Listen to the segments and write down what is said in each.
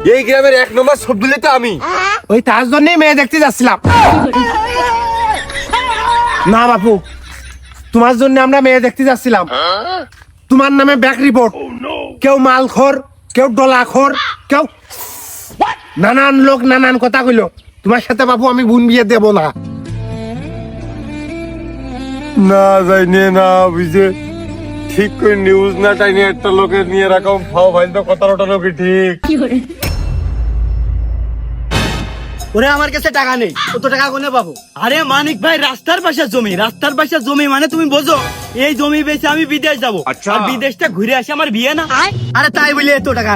এই গ্রামের 1 নম্বর শব্দলে তো আমি। ওই তার জন্যই মেয়ে দেখতে যাচ্ছিলাম। না বাপু, তোমার জন্য আমরা মেয়ে দেখতে যাচ্ছিলাম। তোমার নামে ব্যাক রিপোর্ট, কেউ মালখোর, কেউ ডলাখোর, কেউ নানান লোক নানান কথা কইলো। তোমার সাথে বাপু আমি বোন বিয়ে দেব না। না জানি না বুঝে ঠিক করে নিউজ না টাইনে একটা লোকের নিয়ে রাখো ফাও ভাই তো কথা ওঠানো কি ঠিক। ওরে আমার কাছে টাকা নেই, কত টাকা কোনে পাবো? আরে মানিক ভাই, রাস্তার পাশে জমি, রাস্তার পাশে জমি মানে তুমি বোঝো এই জমি বেচে আমি বিদেশ যাবো। আর বিদেশটা ঘুরে আসে আমার বিয়ে না। আরে তাই বলি এত টাকা,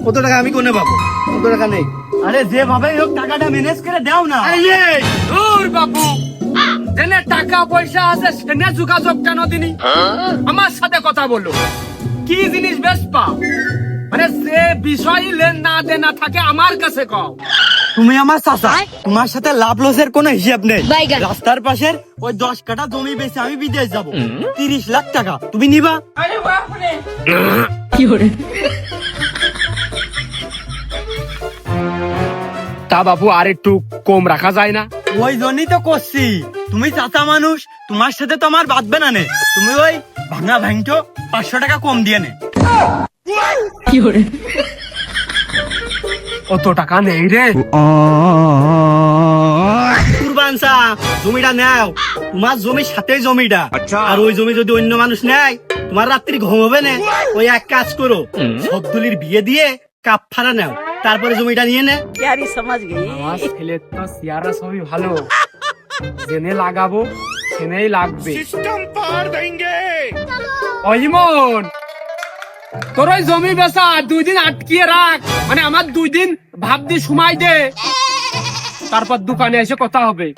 কত টাকা আমি কোনে পাবো? কত টাকা নেই। আরে যেভাবে হোক টাকাটা ম্যানেজ করে দাও না। দূর বাপু, জেনে টাকা পয়সা আছে সেনে যোগাযোগ কেন দিনি? আমার সাথে কথা বলো, কি জিনিস বেচপা? মানে যে বিষয় লেন না দেনা থাকে আমার কাছে কও। তুমি আমার চাচা, তোমার সাথে লাভ লসের কোনো হিসাব নেই। বাইগান। রাস্তার পাশের ওই 10 কাঠা জমি বেচে আমি বিদেশ যাবো, 30 লাখ টাকা তুমি নিবা? তা বাপু আর একটু কম রাখা যায় না? ওই জন্যই তো করছি, তুমি চাচা মানুষ, তোমার সাথে তো আমার বাঁধবে না নে। তুমি ওই ভাঙা ভাঙটো 500 টাকা কম দিয়ে নে। অত টাকা নেই রে। কুরবানসা জমিটা নাও, তোমার জমির সাথেই জমিটা। আর ওই জমি যদি অন্য মানুষ নেয়, তোমার রাত্রি ঘুম হবে না। ওই এক কাজ করো, সবদুলির বিয়ে দিয়ে কাপ ফাড়া নাও, তারপরে জমিটা নিয়ে নে। আমার ছেলের তো সিয়ারা সবই ভালো, জেনে লাগাবো সেনেই লাগবে। অজিমন, তোর ওই জমি বেচা 2 দিন আটকিয়ে রাখ, মানে আমার 2 দিন ভাবদি সময় দে, তারপর দোকানে এসে কথা হবে।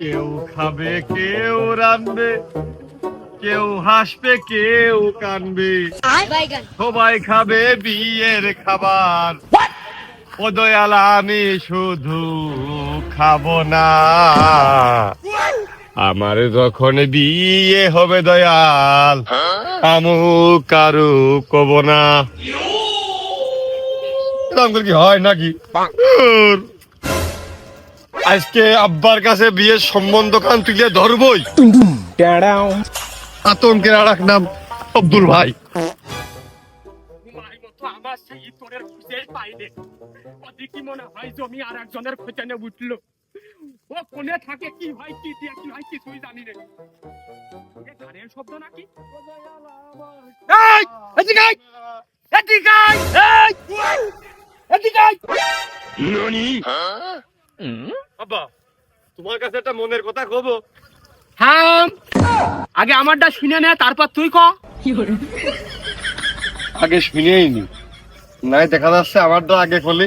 কেউ খাবে কেউ রাঁধবে, কেউ হাসবে কেউ কানবে, বাইগান। সবাই খাবে বিয়ের খাবার। ও দয়াল আমি শুধু খাবো না, আমার যখন বিয়ে হবে দয়াল আমু কারু কব না। এরকম করে কি হয় নাকি? আজকে আব্বার কাছে বিয়ের সম্বন্ধ কান তুলে ধরবই। আতঙ্কের আর এক নাম আব্দুল ভাই। আমার সেই তোরের খুঁজেই পাইলে, ওদিকে মনে হয় জমি আর একজনের খোঁজে উঠলো। ও কোনে থাকে, কি হয়, কি দিয়ে কি হয় কিছুই জানি না। এ গানের শব্দ নাকি? এই, এদিকে আয়, এদিকে আয়, এই, এদিকে আয়। আব্বা, তোমার কাছে একটা মনের কথা কব। হ্যাঁ, আগে আমারটা শুনে নে, তারপর তুই ক। আগে শুনেই নি, নাই দেখা যাচ্ছে আমারটা আগে করলে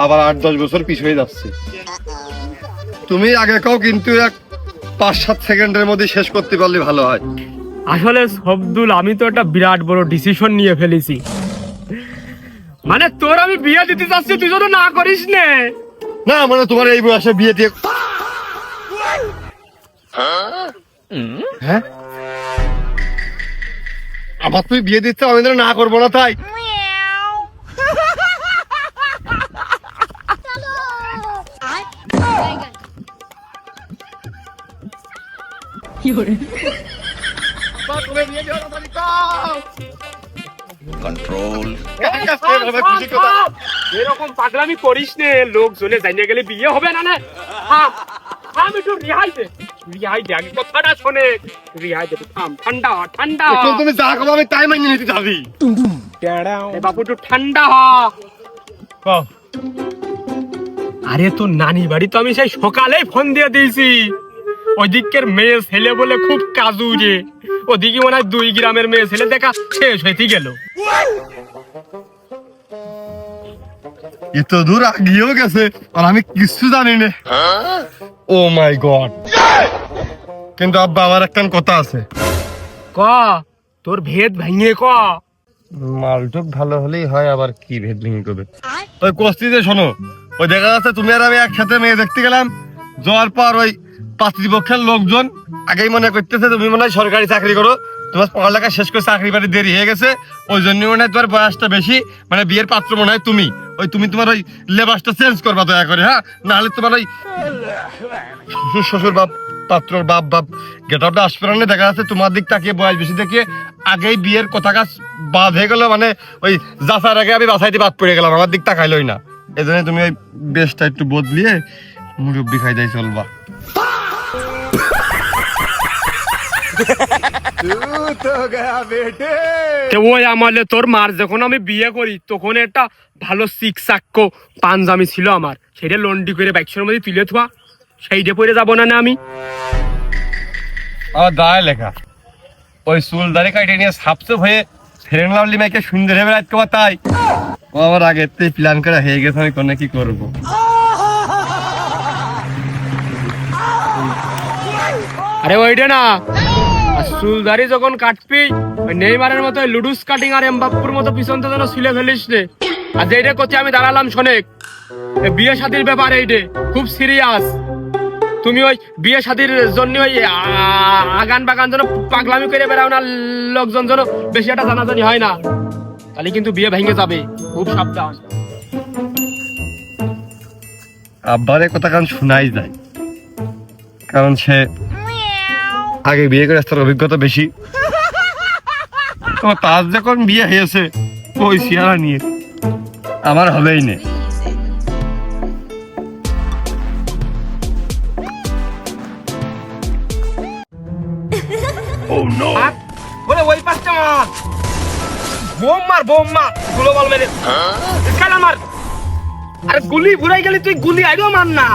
আবার 8-10 বছর পিছনে যাচ্ছে। তুমি আগে কও, কিন্তু 5-7 সেকেন্ডের মধ্যে শেষ করতে পারলে ভালো হয়। আসলে শব্দুল, আমি তো একটা বিরাট বড় ডিসিশন নিয়ে ফেলেছি। মানে তোর আমি বিয়ে দিতে চাচ্ছি, তুই যদি না করিস নে। না মানে তোমার এই বয়সে বিয়ে দিয়ে, হ্যাঁ আমার তুই বিয়ে দিচ্ছে, আমি না করবো না তাই? বাইগান। এরকম পাগলামি করিস নে, লোক জনে জানিয়ে গেলে বিয়ে হবে না। থাম, থাম, একটু রিহাই দে, রিহাই দে, আগে কথাটা শোনে, রিহাই দে, থাম, ঠান্ডা হ, ঠান্ডা হ। এখন তুমি যা করবো আমি তাই মানিয়ে নিতে যাবি। এ বাবু একটু ঠান্ডা হ। আরে তোর নানি বাড়ি তো আমি সেই সকালেই ফোন দিয়ে দিয়েছি। ওইদিকের মেয়ে ছেলে বলে খুব কাজু রে, ওদিকে মনে হয় 2 গ্রামের মেয়ে ছেলে দেখা শেষ হইতে গেল। এত দূর আগিয়েও গেছে আর আমি কিছু জানি না। ও মাই গড! কিন্তু আব্বা আমার একটা কথা আছে। ক, তোর ভেদ ভেঙে ক। মালটুক ভালো হলেই হয়, আবার কি ভেদ ভেঙে করবে? ওই কস্তিতে শোনো, ওই দেখা যাচ্ছে তুমি আর আমি একসাথে মেয়ে দেখতে গেলাম, যাওয়ার পর ওই পাতৃপক্ষের লোকজন আগেই মনে করতেছে তুমি মনে হয় সরকারি চাকরি করো, তোমার পড়ালেখা শেষ করে চাকরি বাড়ি দেরি হয়ে গেছে, ওই জন্য মনে হয় তোমার বয়সটা বেশি, মানে বিয়ের পাত্র মনে হয় তুমি। তুমি তোমার ওই লেবাসটা চেঞ্জ করবা দয়া করে, হ্যাঁ, নাহলে তোমার ওই শ্বশুর বাপ পাত্রর বাপ গেট আপটা আসবে না। দেখা যাচ্ছে তোমার দিক তাকিয়ে বয়স বেশি দেখিয়ে আগেই বিয়ের কথা কাজ বাদ হয়ে গেল, মানে ওই যাচার আগে আমি বাছাইতে বাদ পড়ে গেলাম, আমার দিক তাকাইলই না। এই জন্য তুমি ওই বেশটা একটু বদলিয়ে মুরব্বি খাই যাই চলবা। ওই আমলে তোর মার যখন আমি বিয়ে করি তখন একটা ভালো সিক্সাক্য পাঞ্জামি ছিল আমার, সেটা লন্ডি করে বাইকের মধ্যে তুলে থোয়া, সেইটা পরে যাবো না আমি। আমার দায় লেখা ওই চুল দাড়ি কাটে নিয়ে সাপসে হয়ে ফেরেন লাভলি মেয়েকে সুন্দর হবে রাত কবা, তাই ও আমার আগে প্ল্যান করা হয়ে গেছে আমি কোনে কি করবো। আরে ওইটা না, চুলদারি যখন কাটবি ওই নেইমারের মতো লুডুস কাটিং আর এমবাপ্পুর মতো পিছনতে যেন ছিলে ফেলিস রে। আর যেটা করতে আমি দাঁড়ালাম শোনেক, বিয়ে শাদীর ব্যাপার এইটা খুব সিরিয়াস। তুমি ওই বিয়ে শাদীর জন্য ওই আগান বাগান যেন পাগলামি করে বেড়াও না, লোকজন যেন বেশি একটা জানাজানি হয় না, তাহলে কিন্তু বিয়ে ভেঙে যাবে, খুব সাবধান। আব্বারে কথা কারণ শোনাই যায়, কারণ সে আগে বিয়ে করে তার অভিজ্ঞতা বেশি। তার যখন বিয়ে হয়েছে ওই সিয়ারা নিয়ে আমার হবেই না। ওই পাঁচটা মার বোম মার গ্লোবাল মেরে কালা মার। আরে গুলি ঘুরাই গেলি তুই, গুলি আইডো মার না।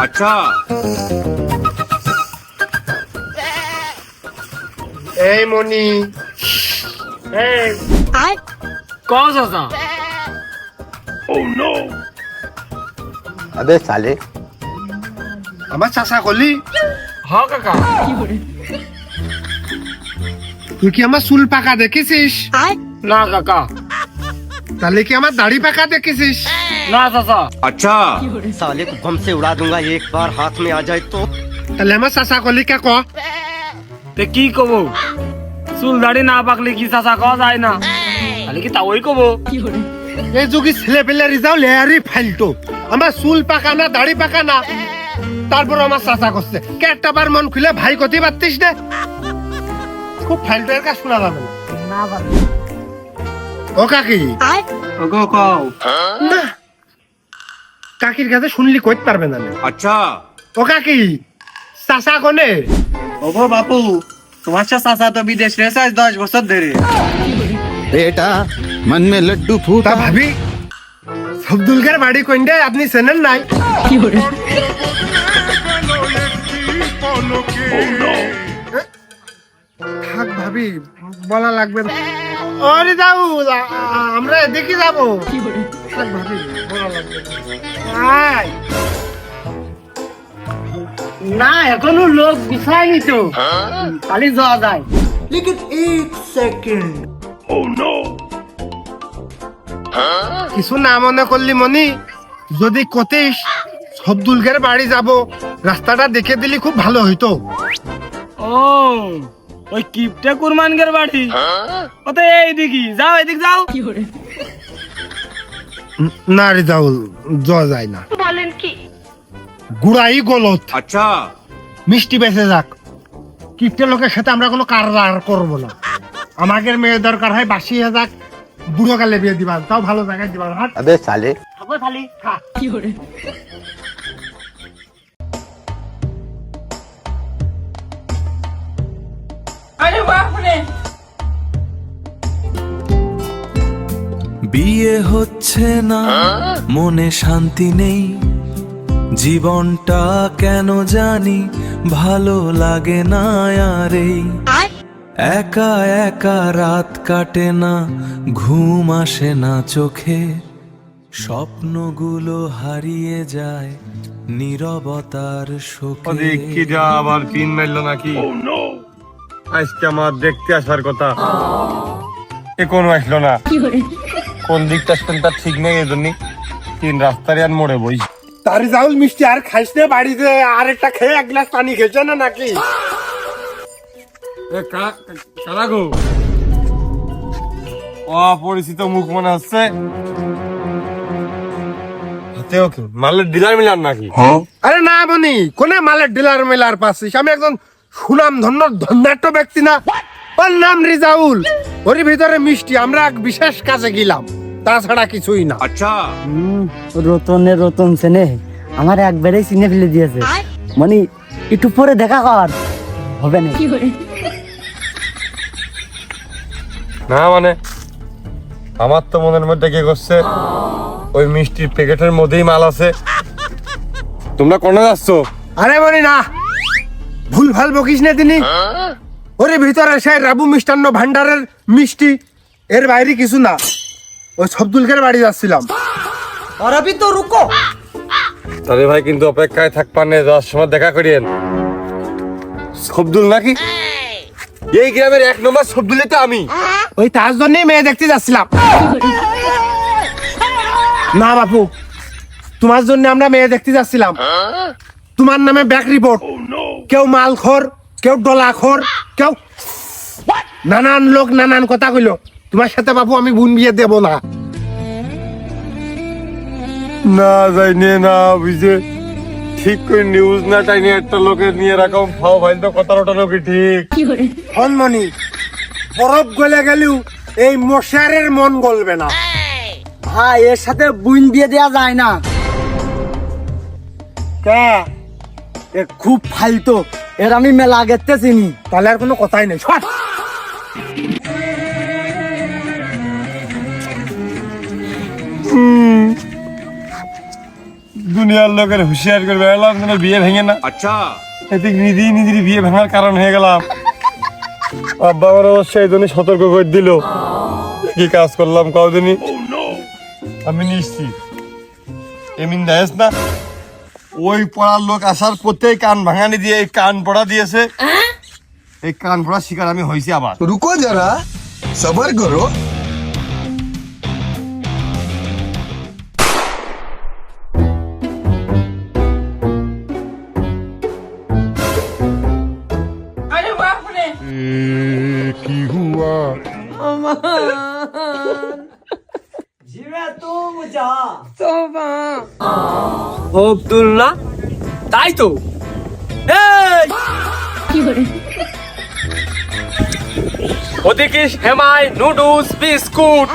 अच्छा এই মনি, কও চাচা। अबे साले আমার চাচা কলি হ কাকা, তুই কি আমার চুল পাকা দেখেছিস? না কাকা, তাহলে কি আমার দাড়ি পাকা দেখেছিস? না চাচা। अच्छा साले को बम से उड़ा दूंगा एक बार हाथ में आ जाए तो। তাহলে আমার চাচা কলি কে ক? তে কি কব, চুল দাড়ি না পাকলে কি চাচা কওয়া যায় না, তাহলে কি তা ওই কব। এই যুগে ছেলে পেলে রিজাও লেয়ারি ফাইলটো, আমার চুল পাকা না দাড়ি পাকা না, তারপর আমার চাচা করছে। একটা বার মন খুলে ভাই কতি পারতিস না, খুব ফাইলটোর কাজ শোনা যাবে না। ও কাকি, ওগো কও। না কাকির কাছে শুনলি কইতে পারবে না। अच्छा ও কাকি, চাচা কোনে? ওগো বাপু, তোমার চাচা তো বিদেশ রয়েছে আজ 10 বছর ধরে। बेटा मन में लड्डू তা फूटा। ভাবি সবদুলকার বাড়ি কোনটা আপনি চেনেন নাই? থাক ভাবি, বলা লাগবে না। আরে যাও, আমরা এদিকে যাবো। থাক ভাবি, বলা লাগবে না। আয়। না এখনো লোক বিছায়নি তো, খালি যাওয়া যায়। কিছু না মনে করলি মনি, যদি কতিস সবদুলকার বাড়ি যাব, রাস্তাটা দেখে দিলি খুব ভালো হইতো। ও ওই কিপটা কুরমানগের বাড়ি, ওতে এইদিকে যাও, এদিক যাও। না রে যাও, যাওয়া যায় না। বলেন কি? গুড়াই গলত, अच्छा মিষ্টি বেঁচে যাক। কিপটে লোকের সাথে আমরা কোনো কারবার করবো না। আমাদের মেয়ে দরকার হয় বাসিয়ে যাক, বুড়ো কালে বিয়ে দিবা, তাও ভালো জায়গায় দিবা। হাট अबे साले থাকো খালি খা। বিয়ে হচ্ছে না, মনে শান্তি নেই, জীবনটা কেন জানি ভালো লাগে না আর এই একা একা রাত কাটে না, ঘুম আসে না চোখে, স্বপ্নগুলো হারিয়ে যায় নীরবতার শোকে। কি যা আবার পিন মারলো নাকি? আজকে আমার দেখতে আসার কথা, এ কোন আসলো না, কোন দিকটা আসতেন তার ঠিক নেই, এই জন্য তিন রাস্তার আর মোড়ে বই। তার রিজাউল মিষ্টি আর খাইস না, বাড়িতে আর একটা খেয়ে এক গ্লাস পানি খেয়েছে না নাকি? কারা গো? অপরিচিত মুখ মনে হচ্ছে। মালের ডিলার মিলার নাকি? আরে না বনি, কোনে মালের ডিলার মেলার পাচ্ছিস? আমি একজন সুনাম ধন্য ধন্যাঢ্য ব্যক্তি না, ওর নাম রিজাউল। ওর ভিতরে মিষ্টি, আমরা এক বিশেষ কাজে গেলাম, তাছাড়া কিছুই না। রতনের রতন সেনে আমার একবারেই চিনে ফেলে দিয়েছে। মানে একটু পরে দেখা কর হবে না। না মানে আমার তো মনের মধ্যে কি করছে, ওই মিষ্টির প্যাকেটের মধ্যেই মাল আছে। তোমরা কোনে যাচ্ছ? আরে বনি না, ভুল ভাল বকিস না তিনি। ওর ভিতরে সেই রাবু মিষ্টান্ন ভান্ডারের মিষ্টি, এর বাইরে কিছু না। ওই সবদুলকের বাড়ি যাচ্ছিলাম। और अभी तो रुको। তাহলে ভাই কিন্তু অপেক্ষায় থাকবেন, যাওয়ার সময় দেখা করিয়েন। সবদুল নাকি? এই গ্রামের এক নম্বর সবদুলই তো আমি। ওই তার জন্যই মেয়ে দেখতে যাচ্ছিলাম। না বাপু, তোমার জন্য আমরা মেয়ে দেখতে যাচ্ছিলাম। তোমার নামে ব্যাক রিপোর্ট, কেউ মালখোর, কেউ ডলাখোর, কেউ নানান লোক নানান কথা কইল। তোমার সাথে বাপু আমি বোন বিয়ে দেব না। না যাই নিয়ে না বুঝে ঠিক করে নিউজ না টাইনি একটা লোকের নিয়ে রাখম ফাও ভাই তো কথা রটানো কি ঠিক? হনমনি, বরফ গলে গেলেও এই মশারের মন গলবে না। ভাই এর সাথে বুন দিয়ে দেয়া যায় না। কে? এ খুব ফালতো, এর আমি মেলা আগেতে চিনি। তাহলে আর কোনো কথাই নেই। সর। দুনিয়ার লোকের হুঁশিয়ার করবে এলাম যেন বিয়ে ভেঙে না। আচ্ছা এদিক নিজেই নিজের বিয়ে ভাঙার কারণ হয়ে গেলাম। আব্বা আমার অবশ্যই এই জন্য সতর্ক করে দিল। কি কাজ করলাম কদিনই আমি নিশ্চিত এমিন দায়েস না, ওই পড়ার লোক আসার পথেই কান ভাঙানি দিয়ে এই কান পড়া দিয়েছে। এই কান পড়ার শিকার আমি হয়েছি আবার। रुको जरा सबर करो। আব্দুল্লাহ তাই তো। এই ওদিকে হেমাই noodles biscuit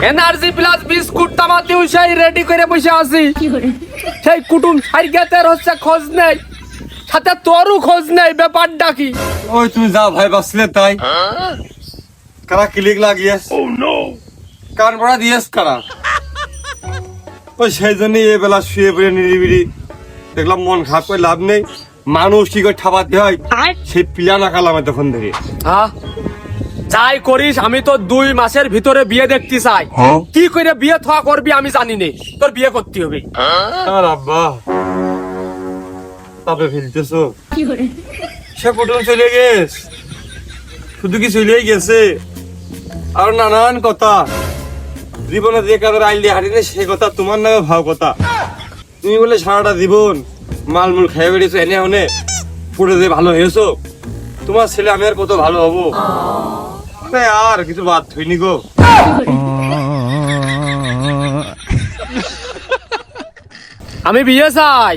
energy plus biscuit তামাতেও সেই রেডি করে বসে আছি। সেই কুটুম সাইগাতের হচ্ছে খোঁজ নেই, সাথে তোরও খোঁজ নেই। ব্যাপারটা কি? ওই তুমি যা ভাই বাসলে তাই কারা ক্লিক লাগিয়েছ? কান পড়া দিয়েছ কারা? ওই সেই জন্যই এই বেলা শুয়ে পড়ে নিরিবিড়ি দেখলাম, মন খারাপ করে লাভ নেই। মানুষ কি করে ঠাপাতে হয় সেই প্ল্যান আঁকালাম তখন ধরে। হ্যাঁ যাই করিস, আমি তো 2 মাসের ভিতরে বিয়ে দেখতে চাই। কি করে বিয়ে থা করবি আমি জানি নে, তোর বিয়ে করতে হবে। আর আব্বা তাপে ফেলতেছো, সে কুটুম চলে গেছ, শুধু কি চলেই গেছে আর নানান কথা জীবনে যে কাদের আইলে হারিয়ে সে কথা তোমার নামে ভাব কথা। তুমি বলে সারাটা জীবন মালমূল খেয়ে বেড়েছো, এনে হনে পড়ে যে ভালো হয়েছো। তোমার ছেলে আমি আর কত ভালো হবো, আর কিছু বাদ হইনি গো। আমি বিয়ে চাই,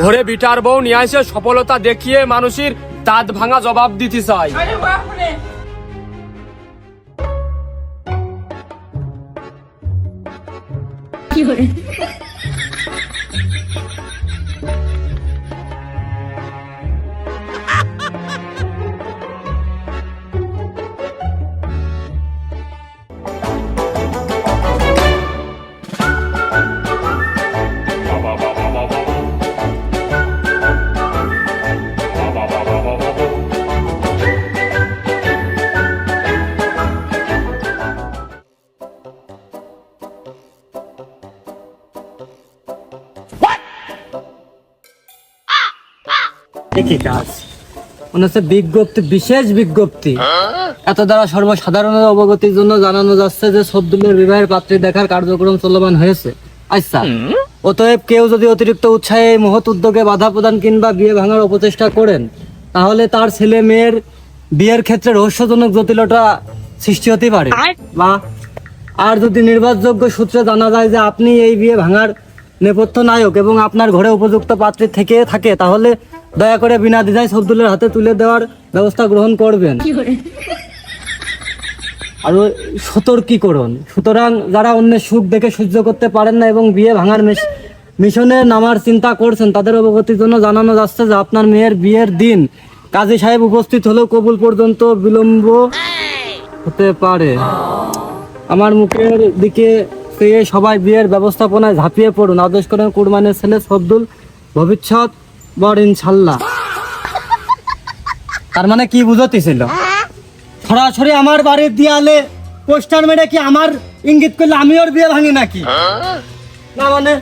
ঘরে বিটার বউ নিয়ে আসে সফলতা দেখিয়ে মানুষের দাঁত ভাঙা জবাব দিতে চাই। কি কাজ মনে হচ্ছে বিজ্ঞপ্তি, বিশেষ বিজ্ঞপ্তি। এত দ্বারা সর্বসাধারণের অবগতির জন্য জানানো যাচ্ছে যে সবদুলের বিবাহের পাত্রী দেখার কার্যক্রম চলমান হয়েছে। আচ্ছা, অতএব কেউ যদি অতিরিক্ত উৎসাহে এই মহৎ উদ্যোগে বাধা প্রদান কিংবা বিয়ে ভাঙার অপচেষ্টা করেন, তাহলে তার ছেলে মেয়ের বিয়ের ক্ষেত্রে রহস্যজনক জটিলতা সৃষ্টি হতে পারে। বা আর যদি নির্ভরযোগ্য সূত্রে জানা যায় যে আপনি এই বিয়ে ভাঙার নেপথ্য নায়ক এবং আপনার ঘরে উপযুক্ত পাত্রী থেকে থাকে, তাহলে দয়া করে বিনা দ্বিধায় শব্দুলের হাতে তুলে দেওয়ার ব্যবস্থা গ্রহণ করবেন। আর সতর্কীকরণ, সুতরাং যারা অন্যের সুখ দেখে সহ্য করতে পারেন না এবং বিয়ে ভাঙার মিশনে নামার চিন্তা করছেন, তাদের অবগতির জন্য জানানো যাচ্ছে যে আপনার মেয়ের বিয়ের দিন কাজী সাহেব উপস্থিত হলেও কবুল পর্যন্ত বিলম্ব হতে পারে। আমার মুখের দিকে পেয়ে সবাই বিয়ের ব্যবস্থাপনায় ঝাঁপিয়ে পড়ুন। আদেশ করেন কুরবানের ছেলে শব্দুল, ভবিষ্যৎ বর ইনশাল্লাহ। তার মানে কি বুঝতেছিল? সরাসরি আমার বাড়ির দেয়ালে পোস্টার মেরে কি আমার ইঙ্গিত করলে আমি ওর বিয়ে ভাঙি নাকি? না মানে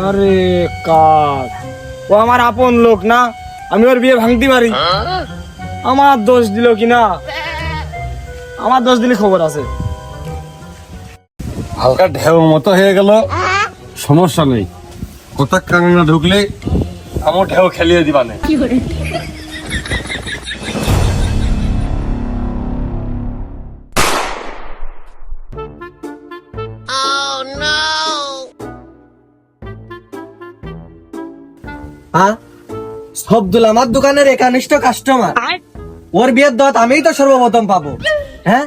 আরে কাক, ও আমার আপন লোক না, আমি ওর বিয়ে ভাঙতে পারি? আমার দোষ দিল কিনা? আমার দোষ দিলে খবর আছে। হালকা ঢেউ মতো হয়ে গেল, সমস্যা নেই। কোথা কাঙ্গা ঢুকলে আমার ঢেউ খেলিয়ে দিবানে। হ্যাঁ, শব্দুল আমার দোকানের একনিষ্ঠ কাস্টমার, ওর বিয়ের দাওয়াত আমিই তো সর্বপ্রথম পাবো। হ্যাঁ,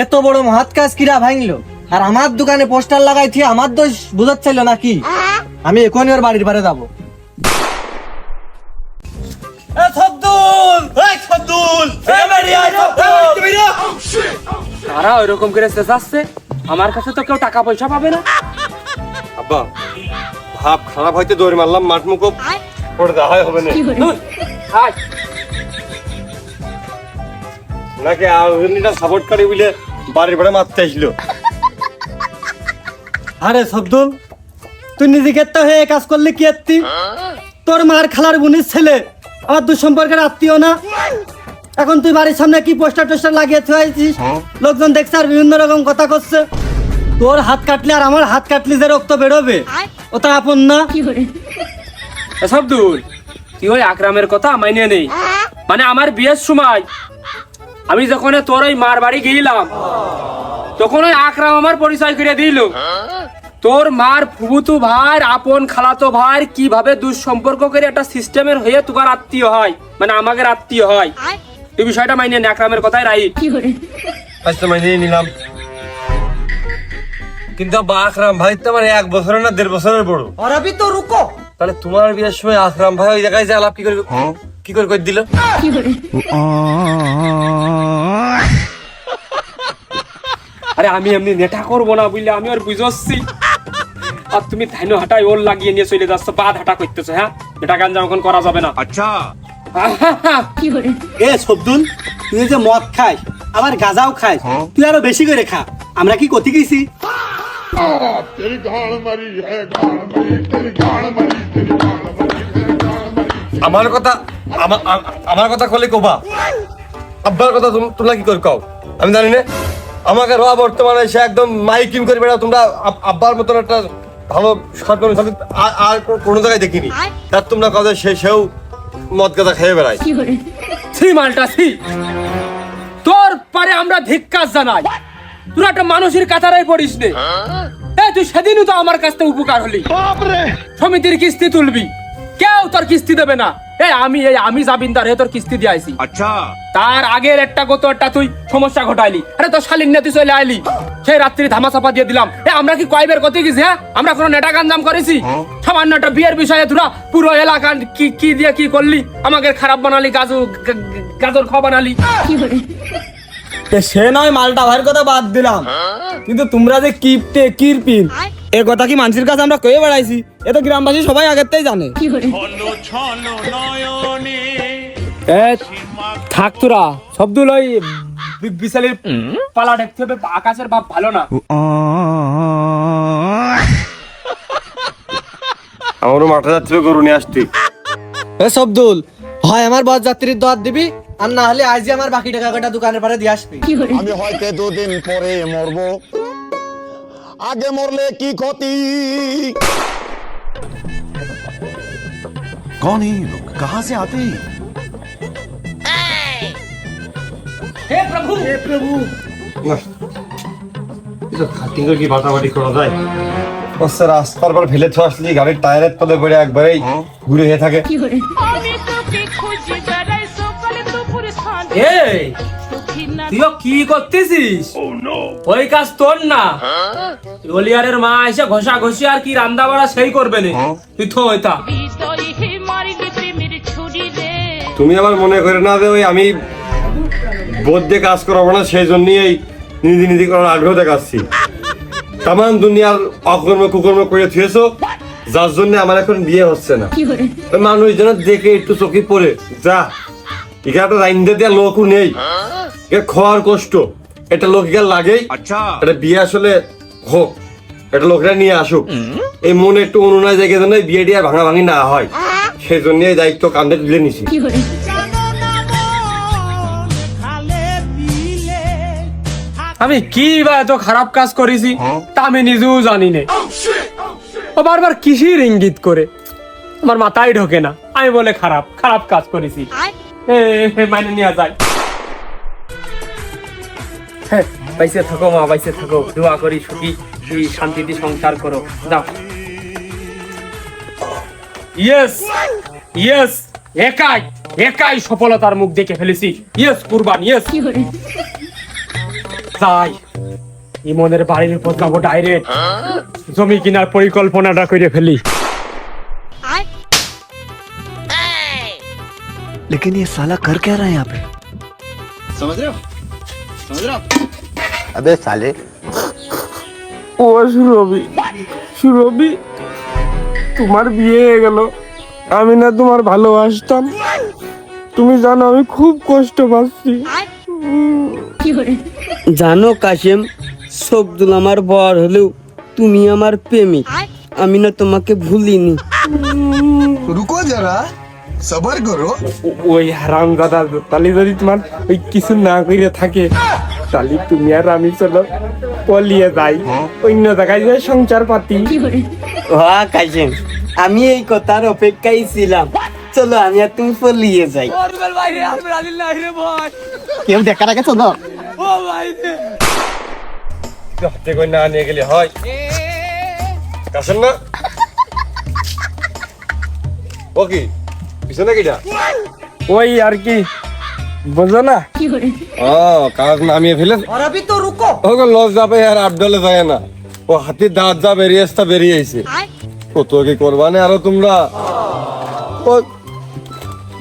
এত বড় মহৎ কাজ কিরা ভাঙলো, আর আমার দোকানে পোস্টার লাগাই থিয়ে আমার দোষ বুঝাচ্ছিল নাকি? আমি এখনই ওর বাড়ির পারে যাবো। তারা ওইরকম করে চেঁচাচ্ছে, আমার কাছে তো কেউ টাকা পয়সা পাবে না। আব্বা, ভাব খারাপ হইতে দৌড় মারলাম, মাঠ মুখ পড়ে দেখাই হবে না হাই, নাকি আউনিটা সাপোর্ট করে বুঝলে বাড়ির পরে মারতে আসলো। আরে শব্দুল, তুই নিজেকে তো হয়ে কাজ করলে কি আত্মি? তোর মার খালার বোনের ছেলে আমার দুঃসম্পর্কের আত্মীয় না? এখন তুই বাড়ির সামনে কি পোস্টার টোস্টার লাগিয়ে থুয়েছিস, লোকজন দেখছে আর বিভিন্ন রকম কথা করছে। তোর হাত কাটলে আর আমার হাত কাটলে যে রক্ত বেরোবে, ওটা আপন না? শব্দুল, তুই ওই আকরামের কথা মাইনে নেই। মানে আমার বিয়ের সময় আমি যখন তোর ওই মার বাড়ি গিয়েছিলাম, তখন ওই আকরাম আমার পরিচয় করে দিল তোর মার ফুবুতু ভাই, আপন খালাতো ভাই কিভাবে দুঃসম্পর্ক করে একটা সিস্টেমের হয়ে তোমার আত্মীয় হয়, মানে আমাদের আত্মীয় হয়। এই বিষয়টা মাইনে নে, আকরামের কথাই রাইট। আচ্ছা মাইনে নিলাম, কিন্তু আব্বা আকরাম ভাই তো আমার 1 বছরের না 1.5 বছরের বড়। और अभी तो रुको। তাহলে তোমার বিয়ের সময় আকরাম ভাই ওই জায়গায় যে আলাপ কি করে দিল? আরে আমি এমনি নেটা করবো না বুঝলে, আমি ওর বুঝছি। আর তুমি ধাইনো হাঁটাই ওর লাগিয়ে নিয়ে চলে যাচ্ছ, বাদ হাঁটা করতেছো। হ্যাঁ, এটা গাঞ্জা এখন করা যাবে না। আচ্ছা এ শব্দুল, তুই যে মদ খাস আবার গাঁজাও খাস, তুই আরো বেশি করে খা। আমরা কি কতি গেছি? আমার কথা আমার কথা কলে কোবা, আব্বার কথা তোমরা কি করে কও আমি জানি না। আমাকে রোয়া বর্তমানে সে একদম মাইকিং করে বেড়াও তোমরা। আব্বার মতন একটা ভালো সরকারি আর কোনো জায়গায় দেখিনি। তার তোমরা কথা সেও মদ গাঁজা খেয়ে বেড়ায়। ছি মালটা ছি, তোর পারে আমরা ধিক্কার জানাই। তুই একটা মানুষের কাতারাই পড়িস নে। তুই সেদিনও তো আমার কাছ থেকে উপকার হলি, সমিতির কিস্তি তুলবি, কেউ তোর কিস্তি দেবে না। আমি জামিনদার হয়ে তোর কিস্তি দিয়ে আইছি। আচ্ছা, তার আগের একটা গত তুই সমস্যা ঘটাইলি। আরে তোর শালীন নিয়ে তুই চলে আইলি, সেই রাত্রি ধামা চাপা দিয়ে দিলাম। আমরা কি কয়বার কত গেছি? হ্যাঁ, আমরা কোনো নেটা গাঞ্জাম করেছি? সামান্য একটা বিয়ের বিষয়ে তোরা পুরো এলাকা কি দিয়ে কি করলি, আমাকে খারাপ বানালি, গাজর খাওয়া বানালি। সে নয় মালটা ভাইয়ের কথা বাদ দিলাম, কিন্তু তোমরা যে কিপটে কিরপিন, এ কথা কি মানুষের কাছে আমরা কয়ে বেড়াইছি? এ তো গ্রামবাসী সবাই আগের থেকে জানে। এ থাক তোরা শব্দুল ওই বিশালের পালা দেখতে হবে, আকাশের বাপ ভালো না। আমারও মাঠে যাচ্ছিল গরু নিয়ে আসতি। এ শব্দুল, হয় আমার বস যাত্রীর দর দিবি, আর না হলে আজই আমার বাকি টাকা কটা দোকানের পারে দিয়ে আসবি। আমি হয়তো 2 দিন পরে মরবো, আগে মরলে কি ক্ষতি। कौन है ये लोग, कहां से आते हैं? খাটিং কি বাটাবাটি করা যায়? ওসে রাস্তার পর ফেলে তো আসলি, গাড়ির টায়ারের তলে পড়ে একবারেই ঘুরে হয়ে থাকে। এই তুইও কি করতেছিস? ওই কাজ তোর না, গলিয়ারের মা এসে ঘষা ঘষি আর কি রান্না বাড়া সেই করবে না, তুই তো ওইটা। তুমি আবার মনে করে না যে ওই আমি বোধ দিয়ে কাজ করাবো না, সেই জন্যই এই নিজে নিজে করার আগ্রহ দেখাচ্ছি। তামান দুনিয়ার অকর্ম কুকর্ম করে থুয়েছো, যার জন্য আমার এখন বিয়ে হচ্ছে না। ওই মানুষ যেন দেখে একটু চোখে পড়ে যা, এখানে একটা রাইন্দে দেওয়া লোকও নেই, খাওয়ার কষ্ট, এটা লোক এখানে লাগেই। এটা বিয়ে আসলে হোক, এটা লোকরা নিয়ে আসুক, এই মনে একটু অনুনয় জায়গা যেন বিয়ে টিয়ে ভাঙা ভাঙি না হয়, সেই জন্য এই দায়িত্ব কাঁধে তুলে নিছি। আমি কি বা এত খারাপ কাজ করেছি তা আমি নিজেও জানি না। ও বারবার কিসির ইঙ্গিত করে, আমার মাথায় ঢোকে না। আমি বলে খারাপ খারাপ কাজ করেছি, মানে নিয়ে যায়। হ্যাঁ, বাইসে থাকো মা, বাইসে থাকো, দোয়া করি সুখী শান্তিতে সংসার করো। যাও। ইয়েস ইয়েস, একাই একাই সফলতার মুখ দেখে ফেলেছি। ইয়েস কুরবান, ইয়েস। যাই, ইমনের বাড়ির উপর যাবো ডাইরেক্ট, জমি কেনার পরিকল্পনাটা করে ফেলি। लेकिन ये साला कर क्या रहा है यहाँ पे? अबे साले, ও সুরভি, সুরভি, তোমার বিয়ে হয়ে গেল। আমি না তোমার ভালোবাসতাম, তুমি জানো আমি খুব কষ্ট পাচ্ছি। জানো কাশেম, শব্দুল আমার বর হলেও তুমি আমার প্রেমিক, আমি না তোমাকে ভুলিনি। रुको जरा, सबर करो। ওই হারাম দাদা তাহলে যদি তোমার ওই কিছু না করে থাকে, তাহলে তুমি আর আমি চলো পলিয়ে যাই, অন্য জায়গায় যাই সংসার পাতি। হ্যাঁ কাশেম, আমি এই কথার অপেক্ষায় ছিলাম। চলো আমি আর তুমি পলিয়ে যাই। কেউ দেখার আগে চলো। হাতে করে না নিয়ে গেলে হয়, কাছেন না? ও কি পিছনে কিটা? ওই আর কি, বুঝো না? ও কাজ নামিয়ে ফেলে ও লস যাবে আর আবডলে যায় না, ও হাতির দাঁত যা বেরিয়ে আসতে বেরিয়ে আইছে। কত কি করবানে আরো তোমরা, ও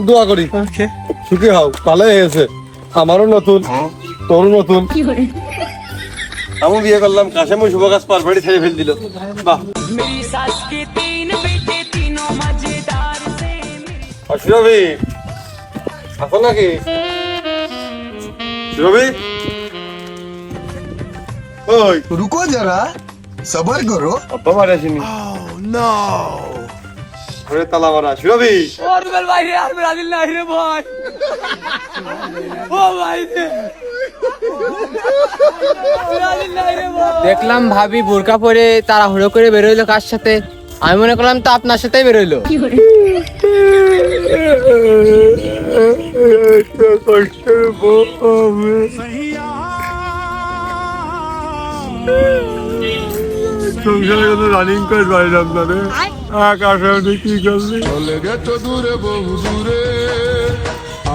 দোয়া করি সুখী হও, ভালোই হয়েছে। আমারও নতুন, তোরও নতুন। আমি বিয়ে করলাম, কাশেম শুভ কাজ পারফেক্টলি ছেড়ে ফেল দিল। বাহ, সুরভি আছো নাকি? সুরভি ওই रुको जरा, सबर करो। অত মারে আসিনি। ঘরে তালা মারা। সুরভি দেখলাম ভাবি বোরকা পরে তাড়াহুড়ো করে বেরোইলো কার সাথে, আমি মনে করলাম তো আপনার সাথেই বেরোইলো। রানিং করে পারিলাম না রে, আকাশে কি করলি? চলে গেছো দূরে বহু দূরে,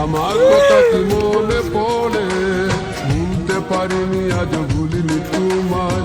আমার কথা কি মনে পড়ে, ভুলতে পারিনি আজ ভুলিনি তোমার।